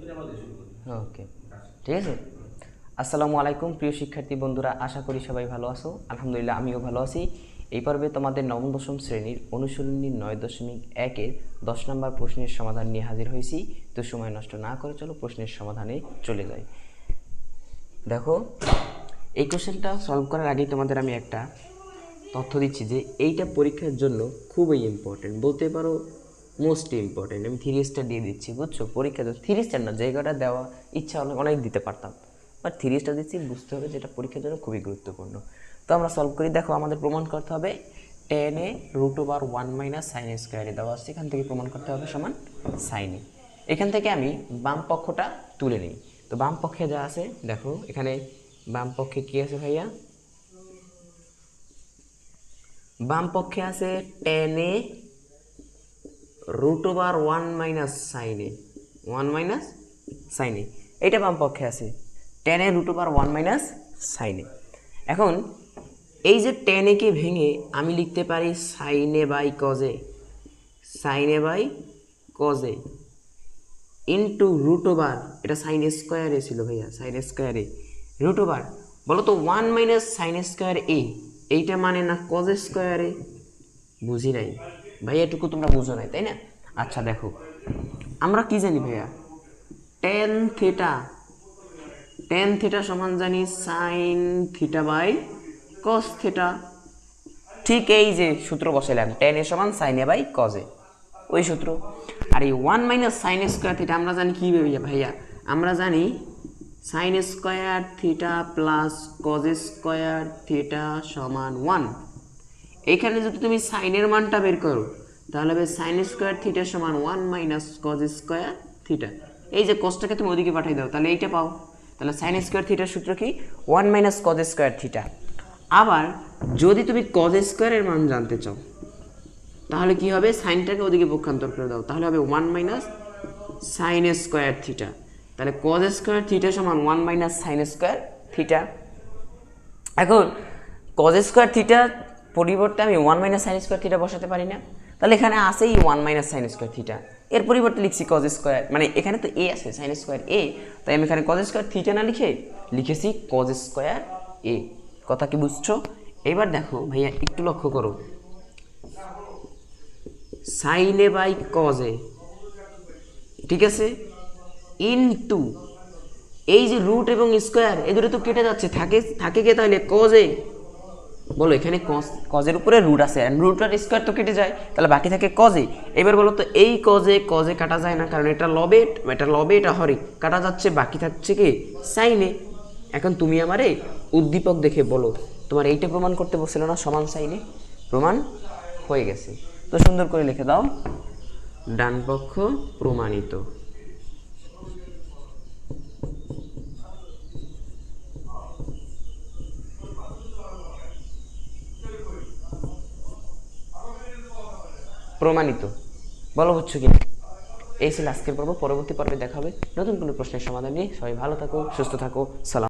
ওকে, ঠিক আছে। আসসালামু আলাইকুম প্রিয় শিক্ষার্থী বন্ধুরা, আশা করি সবাই ভালো আছো। আলহামদুলিল্লাহ আমিও ভালো আছি। এই পর্বে তোমাদের নবম দশম শ্রেণীর অনুশীলনী 9.1-এর 10 নম্বর প্রশ্নের সমাধান নিয়ে হাজির হয়েছি। তো সময় নষ্ট না করে চলো প্রশ্নের সমাধানে চলে যাই। দেখো, এই কোশ্চেনটা সলভ করার আগে তোমাদের আমি একটা তথ্য দিচ্ছি যে এইটা পরীক্ষার জন্য খুবই ইম্পর্টেন্ট, বলতে পারো মোস্ট ইম্পর্টেন্ট। আমি 3 স্টার দিয়ে দিচ্ছি, বুঝছো? পরীক্ষা 3 স্টার না, জায়গাটা দেওয়া ইচ্ছা হলে অনেক দিতে পারতাম, বাট 3 স্টার দিচ্ছি, বুঝতে হবে যেটা পরীক্ষার জন্য খুবই গুরুত্বপূর্ণ। তো আমরা সলভ করি। দেখো, আমাদের প্রমাণ করতে হবে tan a √1 - sin a স্কোয়ারে দেওয়া আছে, এখান থেকে প্রমাণ করতে হবে সমান sin a। এখান থেকে আমি বাম পক্ষটা তুলে নিই। তো বাম পক্ষে যা আছে দেখো, এখানে বাম পক্ষে কী আছে ভাইয়া? বাম পক্ষে আছে tan a √1 - sin a, 1 - sin a, এইটা বাম পক্ষে আছে tan a √1 - sin a। এখন এই যে tan a কে ভেঙে আমি লিখতে পারি sin a / cos a, sin a / cos a into √, এটা sin a স্কোয়ারে ছিল ভাইয়া, sin a স্কোয়ারে √, বলো তো 1 - sin a স্কোয়ার a, এইটা মানে না cos a স্কোয়ারে? বুঝি নাই ভাইয়া, এটুকু তোমরা বুঝো নাই, তাই না? আচ্ছা দেখো, আমরা কি জানি ভাইয়া? tan থিটা সমান জানি sin θ / cos θ। ঠিক এই যে সূত্র বসাইলাম, tan a সমান sin a / cos a, ওই সূত্র। আর এই 1 - sin a স্কোয়ার থিটা আমরা জানি কি ভাইয়া? আমরা জানি sin a square theta plus cos a square theta সমান 1। এখানে যদি তুমি সাইনের মানটা বের করো তাহলে হবে sin স্কোয়ার থিটা সমান 1 - cos স্কোয়ার থিটা। এই যে cosটাকে তুমি ওদিকে পাঠিয়ে দাও, তাহলে এইটা পাও। তাহলে sin স্কোয়ার থিটার সূত্র কি? 1 - cos স্কোয়ার থিটা। আবার যদি তুমি cos স্কোয়ারের মান জানতে চাও তাহলে কি হবে? সাইনটাকে ওদিকে পক্ষান্তর করে দাও, তাহলে হবে 1 - sin স্কোয়ার থিটা। তাহলে cos স্কোয়ার থিটা সমান 1 - sin স্কোয়ার থিটা। এখন cos স্কোয়ার থিটা পরিবর্তে আমি 1 - sin স্কোয়ার থিটা বসাতে পারি না? তাহলে এখানে আসেই 1 - sin স্কোয়ার থিটা, এর পরিবর্তে লিখছি cos স্কোয়ার, মানে এখানে তো a আছে, sin স্কোয়ার a, তাই আমি এখানে cos স্কোয়ার থিটা না লিখে লিখেছি cos স্কোয়ার a। কথা কি বুঝছো? এবার দেখো ভাইয়া, একটু লক্ষ্য করো, sin a / cos a, ঠিক আছে, ইনটু এই যে রুট এবং স্কোয়ার, এই দুটো তো কেটে যাচ্ছে, থাকে কে তাহলে? cos a। বলো, এখানে কজের উপরে রুট আছে, রুট আর স্কোয়ার তো কেটে যায়, তাহলে বাকি থাকে কজে। এবার বলো তো, এই কজে কাটা যায় না, কারণ এটা লবে, এটা হরে, কাটা যাচ্ছে, বাকি থাকছে কি? সাইনে। এখন তুমি আমারে উদ্দীপক দেখে বলো, তোমার এইটা প্রমাণ করতে বলছিল না সমান সাইনে? প্রমাণ হয়ে গেছে। তো সুন্দর করে লিখে দাও, ডান পক্ষ প্রমাণিত। প্রমাণিত, বলো বুঝছো কিনা? এই ছিল আজকের পর্ব। পরবর্তী পর্বে দেখা হবে নতুন কোনো প্রশ্নের সমাধান নিয়ে। সবাই ভালো থাকো, সুস্থ থাকো, সালাম।